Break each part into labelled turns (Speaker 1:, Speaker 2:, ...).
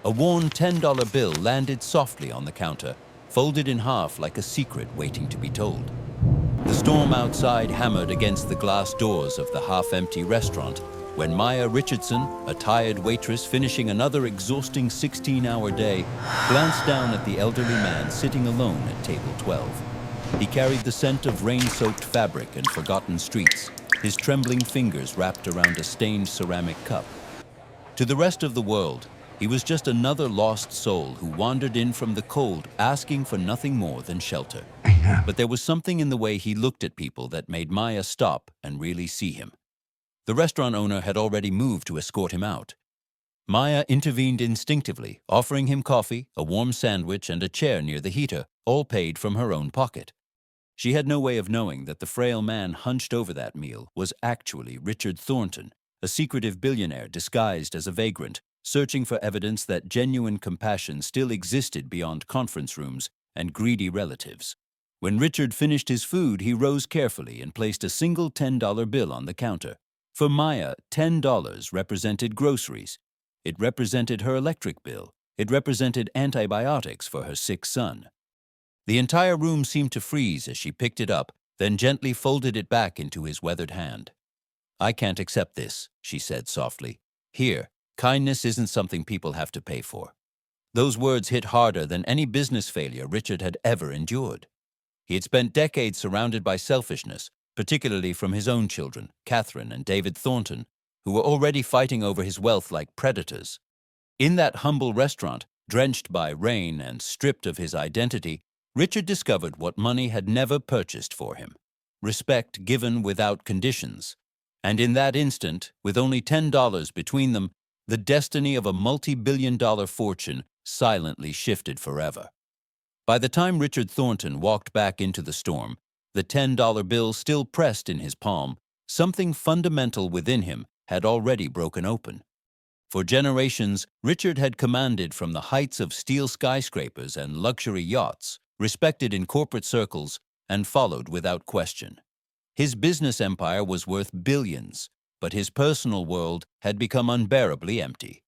Speaker 1: A worn $10 bill landed softly on the counter, folded in half like a secret waiting to be told. The storm outside hammered against the glass doors of the half-empty restaurant when Maya Richardson, a tired waitress finishing another exhausting 16-hour day, glanced down at the elderly man sitting alone at table 12. He carried the scent of rain-soaked fabric and forgotten streets, his trembling fingers wrapped around a stained ceramic cup. To the rest of the world, he was just another lost soul who wandered in from the cold, asking for nothing more than shelter. But there was something in the way he looked at people that made Maya stop and really see him. The restaurant owner had already moved to escort him out. Maya intervened instinctively, offering him coffee, a warm sandwich, and a chair near the heater, all paid from her own pocket. She had no way of knowing that the frail man hunched over that meal was actually Richard Thornton, a secretive billionaire disguised as a vagrant, searching for evidence that genuine compassion still existed beyond conference rooms and greedy relatives. When Richard finished his food, he rose carefully and placed a single $10 bill on the counter. For Maya, $10 represented groceries. It represented her electric bill. It represented antibiotics for her sick son. The entire room seemed to freeze as she picked it up, then gently folded it back into his weathered hand. "I can't accept this," she said softly. "Here, kindness isn't something people have to pay for." Those words hit harder than any business failure Richard had ever endured. He had spent decades surrounded by selfishness, particularly from his own children, Catherine and David Thornton, who were already fighting over his wealth like predators. In that humble restaurant, drenched by rain and stripped of his identity, Richard discovered what money had never purchased for him: respect given without conditions. And in that instant, with only $10 between them, the destiny of a multi-billion-dollar fortune silently shifted forever. By the time Richard Thornton walked back into the storm, the $10 bill still pressed in his palm, something fundamental within him had already broken open. For generations, Richard had commanded from the heights of steel skyscrapers and luxury yachts, respected in corporate circles, and followed without question. His business empire was worth billions, but his personal world had become unbearably empty.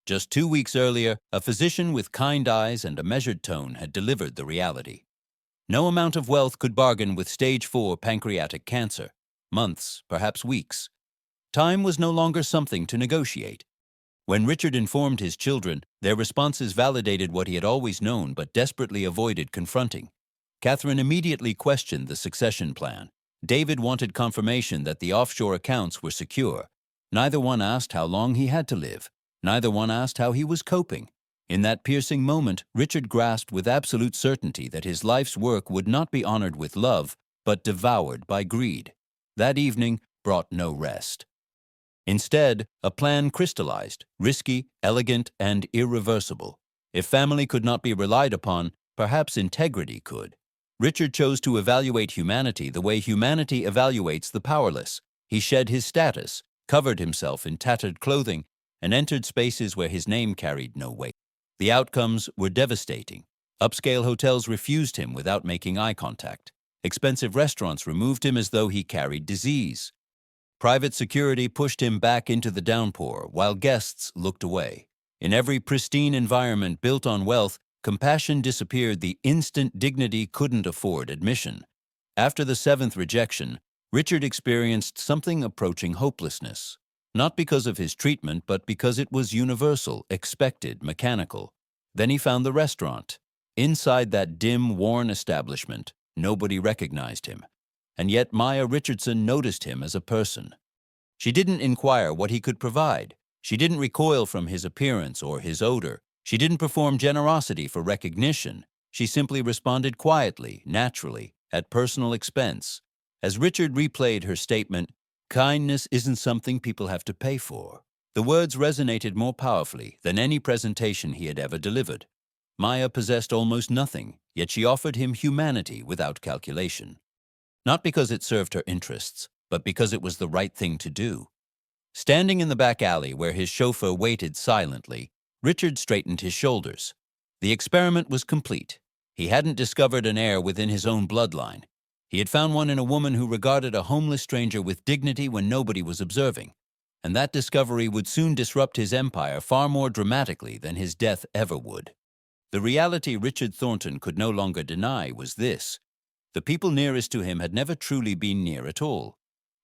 Speaker 1: Just 2 weeks earlier, a physician with kind eyes and a measured tone had delivered the reality. No amount of wealth could bargain with stage 4 pancreatic cancer. Months, perhaps weeks. Time was no longer something to negotiate. When Richard informed his children, their responses validated what he had always known but desperately avoided confronting. Catherine immediately questioned the succession plan. David wanted confirmation that the offshore accounts were secure. Neither one asked how long he had to live. Neither one asked how he was coping. In that piercing moment, Richard grasped with absolute certainty that his life's work would not be honored with love, but devoured by greed. That evening brought no rest. Instead, a plan crystallized, risky, elegant, and irreversible. If family could not be relied upon, perhaps integrity could. Richard chose to evaluate humanity the way humanity evaluates the powerless. He shed his status, covered himself in tattered clothing, and entered spaces where his name carried no weight. The outcomes were devastating. Upscale hotels refused him without making eye contact. Expensive restaurants removed him as though he carried disease. Private security pushed him back into the downpour, while guests looked away. In every pristine environment built on wealth, compassion disappeared the instant dignity couldn't afford admission. After the 7th rejection, Richard experienced something approaching hopelessness. Not because of his treatment, but because it was universal, expected, mechanical. Then he found the restaurant. Inside that dim, worn establishment, nobody recognized him. And yet Maya Richardson noticed him as a person. She didn't inquire what he could provide. She didn't recoil from his appearance or his odor. She didn't perform generosity for recognition. She simply responded quietly, naturally, at personal expense. As Richard replayed her statement, "Kindness isn't something people have to pay for," the words resonated more powerfully than any presentation he had ever delivered. Maya possessed almost nothing, yet she offered him humanity without calculation. Not because it served her interests, but because it was the right thing to do. Standing in the back alley where his chauffeur waited silently, Richard straightened his shoulders. The experiment was complete. He hadn't discovered an heir within his own bloodline. He had found one in a woman who regarded a homeless stranger with dignity when nobody was observing. And that discovery would soon disrupt his empire far more dramatically than his death ever would. The reality Richard Thornton could no longer deny was this: the people nearest to him had never truly been near at all.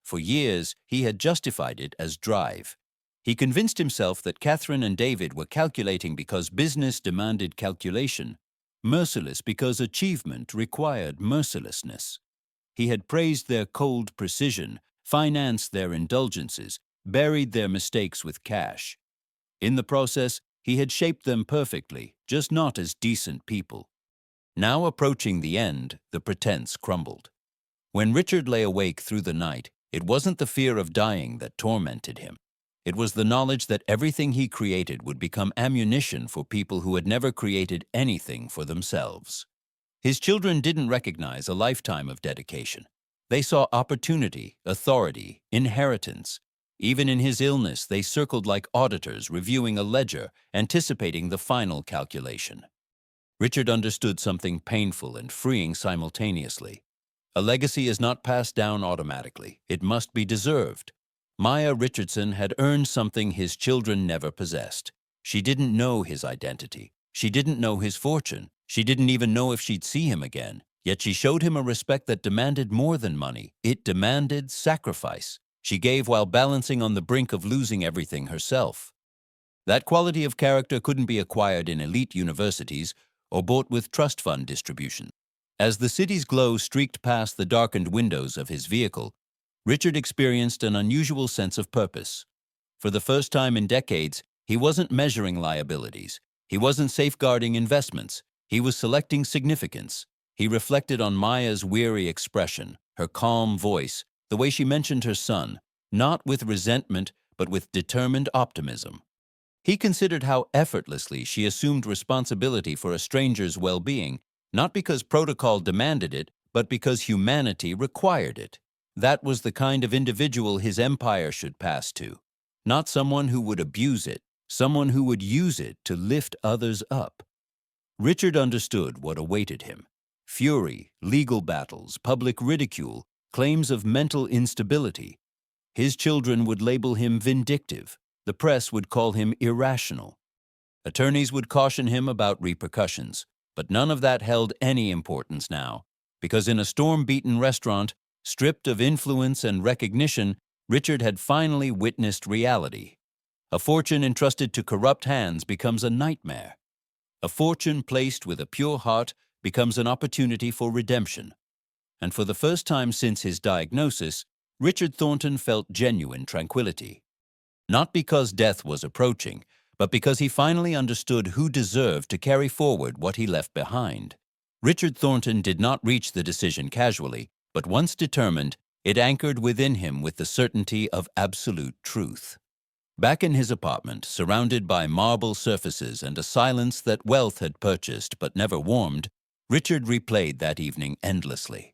Speaker 1: For years, he had justified it as drive. He convinced himself that Catherine and David were calculating because business demanded calculation, merciless because achievement required mercilessness. He had praised their cold precision, financed their indulgences, buried their mistakes with cash. In the process, he had shaped them perfectly, just not as decent people. Now approaching the end, the pretense crumbled. When Richard lay awake through the night, it wasn't the fear of dying that tormented him. It was the knowledge that everything he created would become ammunition for people who had never created anything for themselves. His children didn't recognize a lifetime of dedication. They saw opportunity, authority, inheritance. Even in his illness, they circled like auditors reviewing a ledger, anticipating the final calculation. Richard understood something painful and freeing simultaneously. A legacy is not passed down automatically. It must be deserved. Maya Richardson had earned something his children never possessed. She didn't know his identity. She didn't know his fortune. She didn't even know if she'd see him again. Yet she showed him a respect that demanded more than money. It demanded sacrifice. She gave while balancing on the brink of losing everything herself. That quality of character couldn't be acquired in elite universities or bought with trust fund distribution. As the city's glow streaked past the darkened windows of his vehicle, Richard experienced an unusual sense of purpose. For the first time in decades, he wasn't measuring liabilities. He wasn't safeguarding investments. He was selecting significance. He reflected on Maya's weary expression, her calm voice, the way she mentioned her son, not with resentment, but with determined optimism. He considered how effortlessly she assumed responsibility for a stranger's well-being, not because protocol demanded it, but because humanity required it. That was the kind of individual his empire should pass to, not someone who would abuse it, someone who would use it to lift others up. Richard understood what awaited him: fury, legal battles, public ridicule, claims of mental instability. His children would label him vindictive. The press would call him irrational. Attorneys would caution him about repercussions, but none of that held any importance now, because in a storm-beaten restaurant, stripped of influence and recognition, Richard had finally witnessed reality. A fortune entrusted to corrupt hands becomes a nightmare. A fortune placed with a pure heart becomes an opportunity for redemption. And for the first time since his diagnosis, Richard Thornton felt genuine tranquility. Not because death was approaching, but because he finally understood who deserved to carry forward what he left behind. Richard Thornton did not reach the decision casually, but once determined, it anchored within him with the certainty of absolute truth. Back in his apartment, surrounded by marble surfaces and a silence that wealth had purchased but never warmed, Richard replayed that evening endlessly.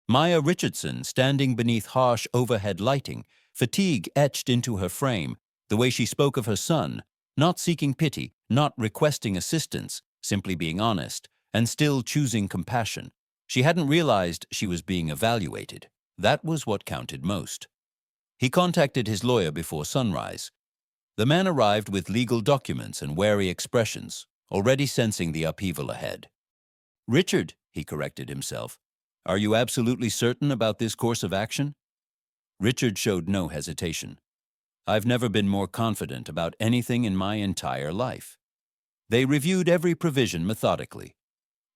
Speaker 1: Maya Richardson standing beneath harsh overhead lighting, fatigue etched into her frame, the way she spoke of her son, not seeking pity, not requesting assistance, simply being honest, and still choosing compassion. She hadn't realized she was being evaluated. That was what counted most. He contacted his lawyer before sunrise. The man arrived with legal documents and wary expressions, already sensing the upheaval ahead. "Richard," he corrected himself, "are you absolutely certain about this course of action?" Richard showed no hesitation. "I've never been more confident about anything in my entire life." They reviewed every provision methodically.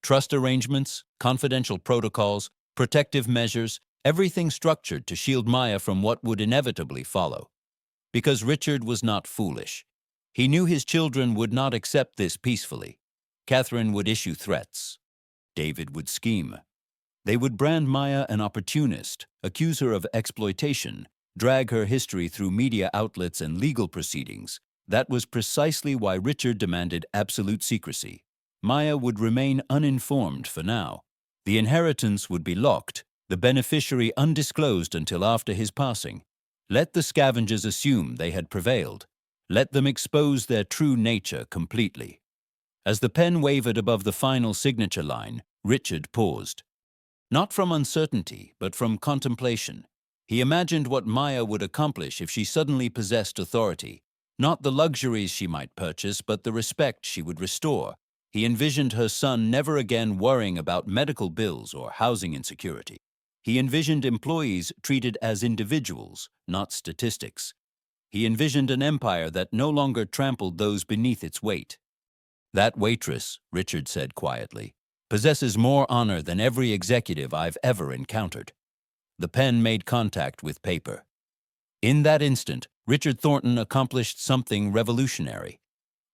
Speaker 1: Trust arrangements, confidential protocols, protective measures, everything structured to shield Maya from what would inevitably follow. Because Richard was not foolish. He knew his children would not accept this peacefully. Catherine would issue threats. David would scheme. They would brand Maya an opportunist, accuse her of exploitation, drag her history through media outlets and legal proceedings. That was precisely why Richard demanded absolute secrecy. Maya would remain uninformed for now. The inheritance would be locked, the beneficiary undisclosed until after his passing. Let the scavengers assume they had prevailed. Let them expose their true nature completely. As the pen wavered above the final signature line, Richard paused. Not from uncertainty, but from contemplation. He imagined what Maya would accomplish if she suddenly possessed authority. Not the luxuries she might purchase, but the respect she would restore. He envisioned her son never again worrying about medical bills or housing insecurity. He envisioned employees treated as individuals, not statistics. He envisioned an empire that no longer trampled those beneath its weight. "That waitress," Richard said quietly, "possesses more honor than every executive I've ever encountered." The pen made contact with paper. In that instant, Richard Thornton accomplished something revolutionary.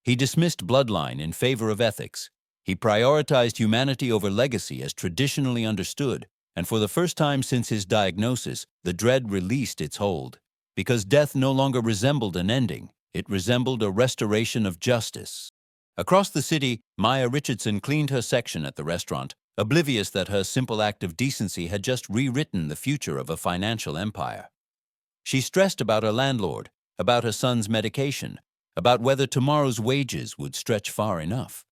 Speaker 1: He dismissed bloodline in favor of ethics. He prioritized humanity over legacy as traditionally understood, and for the first time since his diagnosis, the dread released its hold. Because death no longer resembled an ending, it resembled a restoration of justice. Across the city, Maya Richardson cleaned her section at the restaurant, oblivious that her simple act of decency had just rewritten the future of a financial empire. She stressed about her landlord, about her son's medication, about whether tomorrow's wages would stretch far enough.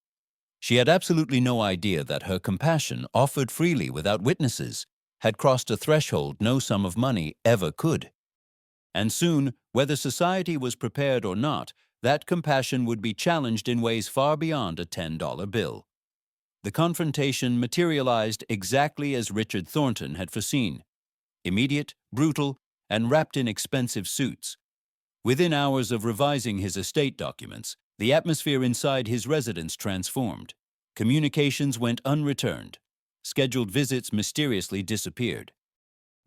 Speaker 1: She had absolutely no idea that her compassion, offered freely without witnesses, had crossed a threshold no sum of money ever could. And soon, whether society was prepared or not, that compassion would be challenged in ways far beyond a $10 bill. The confrontation materialized exactly as Richard Thornton had foreseen: immediate, brutal, and wrapped in expensive suits. Within hours of revising his estate documents, the atmosphere inside his residence transformed. Communications went unreturned. Scheduled visits mysteriously disappeared.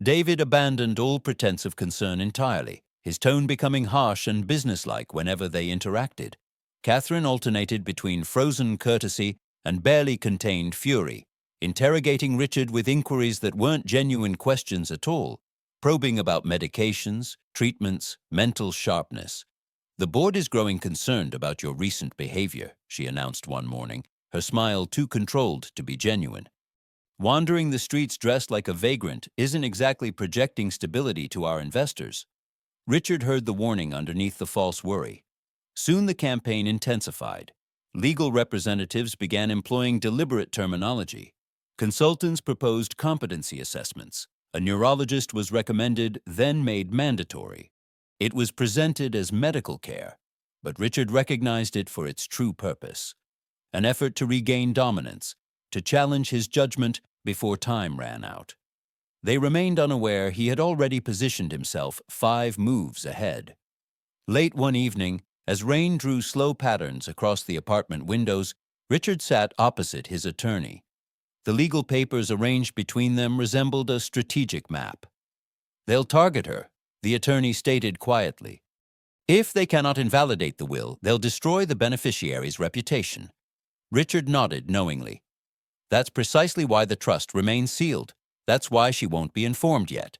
Speaker 1: David abandoned all pretense of concern entirely, his tone becoming harsh and businesslike whenever they interacted. Catherine alternated between frozen courtesy and barely contained fury, interrogating Richard with inquiries that weren't genuine questions at all, probing about medications, treatments, mental sharpness. "The board is growing concerned about your recent behavior," she announced one morning, her smile too controlled to be genuine. "Wandering the streets dressed like a vagrant isn't exactly projecting stability to our investors." Richard heard the warning underneath the false worry. Soon the campaign intensified. Legal representatives began employing deliberate terminology. Consultants proposed competency assessments. A neurologist was recommended, then made mandatory. It was presented as medical care, but Richard recognized it for its true purpose: an effort to regain dominance, to challenge his judgment before time ran out. They remained unaware he had already positioned himself 5 moves ahead. Late one evening, as rain drew slow patterns across the apartment windows, Richard sat opposite his attorney. The legal papers arranged between them resembled a strategic map. "They'll target her," the attorney stated quietly. "If they cannot invalidate the will, they'll destroy the beneficiary's reputation." Richard nodded knowingly. "That's precisely why the trust remains sealed. That's why she won't be informed yet."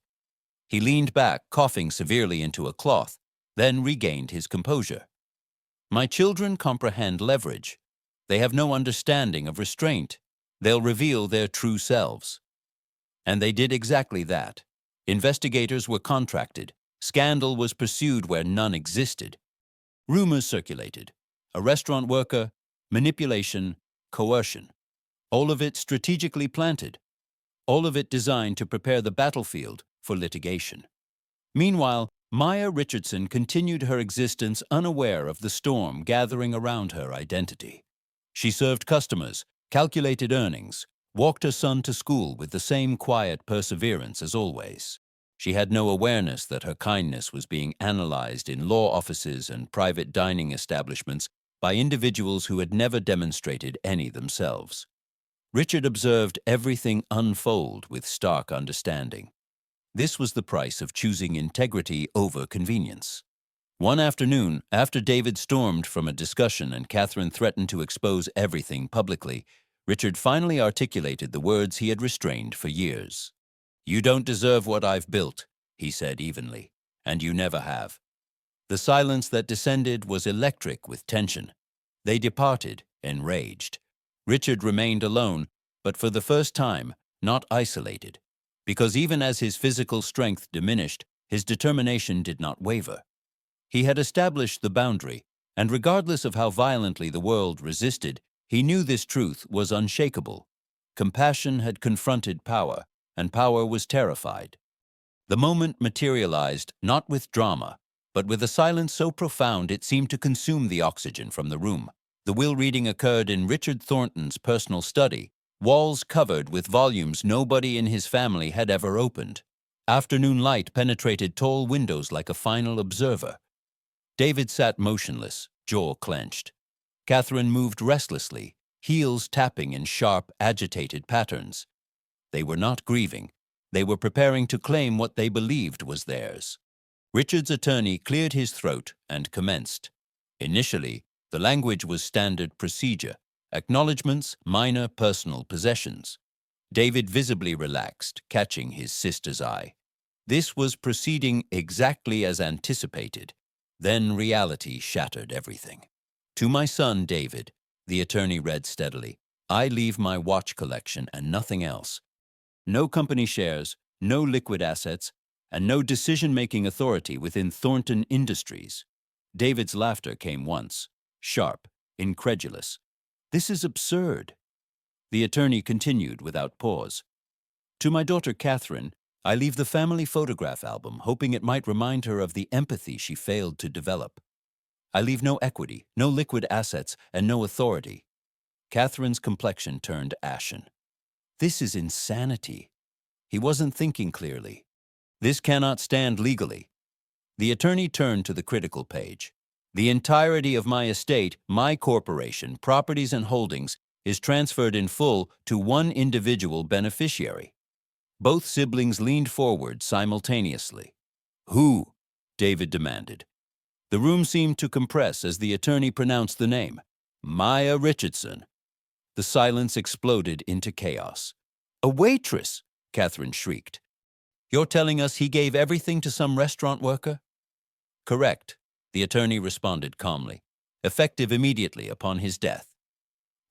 Speaker 1: He leaned back, coughing severely into a cloth, then regained his composure. "My children comprehend leverage. They have no understanding of restraint. They'll reveal their true selves." And they did exactly that. Investigators were contracted. Scandal was pursued where none existed. Rumors circulated. A restaurant worker, manipulation, coercion. All of it strategically planted. All of it designed to prepare the battlefield for litigation. Meanwhile, Maya Richardson continued her existence unaware of the storm gathering around her identity. She served customers, calculated earnings, walked her son to school with the same quiet perseverance as always. She had no awareness that her kindness was being analyzed in law offices and private dining establishments by individuals who had never demonstrated any themselves. Richard observed everything unfold with stark understanding. This was the price of choosing integrity over convenience. One afternoon, after David stormed from a discussion and Catherine threatened to expose everything publicly, Richard finally articulated the words he had restrained for years. "You don't deserve what I've built," he said evenly, "and you never have." The silence that descended was electric with tension. They departed, enraged. Richard remained alone, but for the first time, not isolated, because even as his physical strength diminished, his determination did not waver. He had established the boundary, and regardless of how violently the world resisted, he knew this truth was unshakable. Compassion had confronted power, and power was terrified. The moment materialized not with drama, but with a silence so profound it seemed to consume the oxygen from the room. The will reading occurred in Richard Thornton's personal study, walls covered with volumes nobody in his family had ever opened. Afternoon light penetrated tall windows like a final observer. David sat motionless, jaw clenched. Catherine moved restlessly, heels tapping in sharp, agitated patterns. They were not grieving. They were preparing to claim what they believed was theirs. Richard's attorney cleared his throat and commenced. Initially, the language was standard procedure, acknowledgments, minor personal possessions. David visibly relaxed, catching his sister's eye. This was proceeding exactly as anticipated. Then reality shattered everything. To my son, David, the attorney read steadily, I leave my watch collection and nothing else. No company shares, no liquid assets, and no decision-making authority within Thornton Industries. David's laughter came once, sharp, incredulous. This is absurd. The attorney continued without pause. To my daughter Catherine, I leave the family photograph album, hoping it might remind her of the empathy she failed to develop. I leave no equity, no liquid assets, and no authority. Catherine's complexion turned ashen. This is insanity. He wasn't thinking clearly. This cannot stand legally. The attorney turned to the critical page. The entirety of my estate, my corporation, properties and holdings, is transferred in full to one individual beneficiary. Both siblings leaned forward simultaneously. Who? David demanded. The room seemed to compress as the attorney pronounced the name. Maya Richardson. The silence exploded into chaos. A waitress, Catherine shrieked. You're telling us he gave everything to some restaurant worker? Correct, the attorney responded calmly, effective immediately upon his death.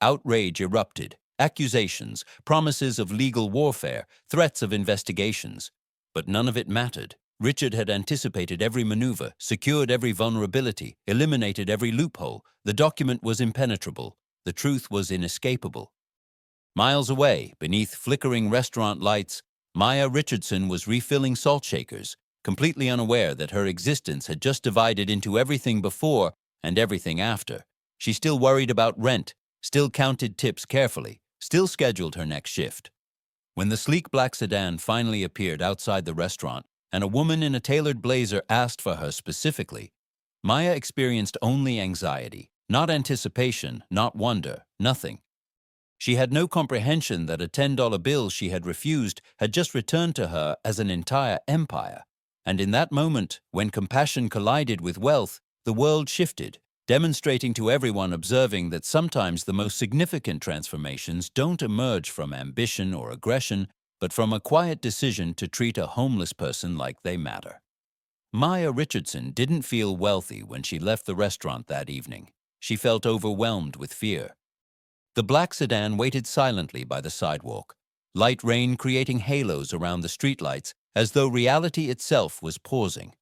Speaker 1: Outrage erupted, accusations, promises of legal warfare, threats of investigations. But none of it mattered. Richard had anticipated every maneuver, secured every vulnerability, eliminated every loophole. The document was impenetrable. The truth was inescapable. Miles away, beneath flickering restaurant lights, Maya Richardson was refilling salt shakers, completely unaware that her existence had just divided into everything before and everything after. She still worried about rent, still counted tips carefully, still scheduled her next shift. When the sleek black sedan finally appeared outside the restaurant and a woman in a tailored blazer asked for her specifically, Maya experienced only anxiety, not anticipation, not wonder, nothing. She had no comprehension that a $10 bill she had refused had just returned to her as an entire empire. And in that moment, when compassion collided with wealth, the world shifted, demonstrating to everyone observing that sometimes the most significant transformations don't emerge from ambition or aggression, but from a quiet decision to treat a homeless person like they matter. Maya Richardson didn't feel wealthy when she left the restaurant that evening. She felt overwhelmed with fear. The black sedan waited silently by the sidewalk, light rain creating halos around the streetlights as though reality itself was pausing.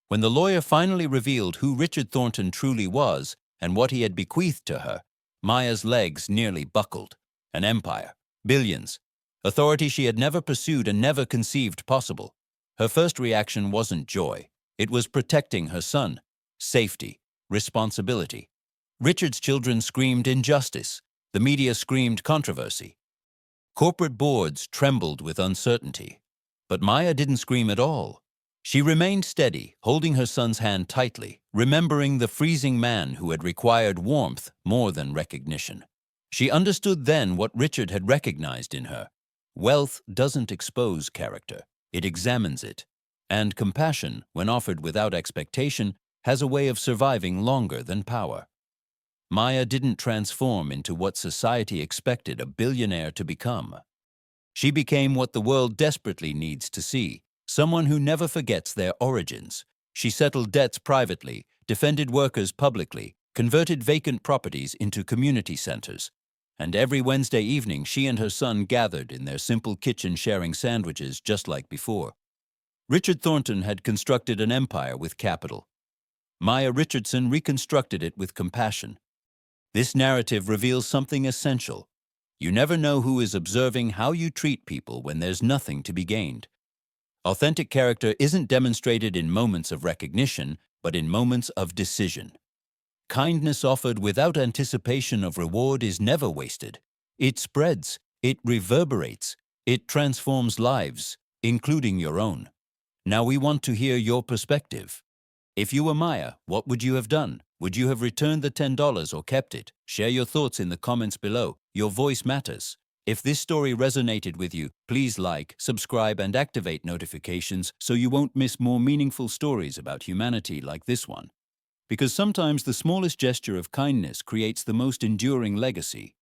Speaker 1: When the lawyer finally revealed who Richard Thornton truly was and what he had bequeathed to her, Maya's legs nearly buckled. An empire, billions, authority she had never pursued and never conceived possible. Her first reaction wasn't joy. It was protecting her son, safety, responsibility. Richard's children screamed injustice. The media screamed controversy. Corporate boards trembled with uncertainty. But Maya didn't scream at all. She remained steady, holding her son's hand tightly, remembering the freezing man who had required warmth more than recognition. She understood then what Richard had recognized in her. Wealth doesn't expose character, it examines it. And compassion, when offered without expectation, has a way of surviving longer than power. Maya didn't transform into what society expected a billionaire to become. She became what the world desperately needs to see, someone who never forgets their origins. She settled debts privately, defended workers publicly, converted vacant properties into community centers. And every Wednesday evening she and her son gathered in their simple kitchen sharing sandwiches just like before. Richard Thornton had constructed an empire with capital. Maya Richardson reconstructed it with compassion. This narrative reveals something essential. You never know who is observing how you treat people when there's nothing to be gained. Authentic character isn't demonstrated in moments of recognition, but in moments of decision. Kindness offered without anticipation of reward is never wasted. It spreads, it reverberates, it transforms lives, including your own. Now we want to hear your perspective. If you were Maya, what would you have done? Would you have returned the $10 or kept it? Share your thoughts in the comments below. Your voice matters. If this story resonated with you, please like, subscribe, and activate notifications so you won't miss more meaningful stories about humanity like this one. Because sometimes the smallest gesture of kindness creates the most enduring legacy.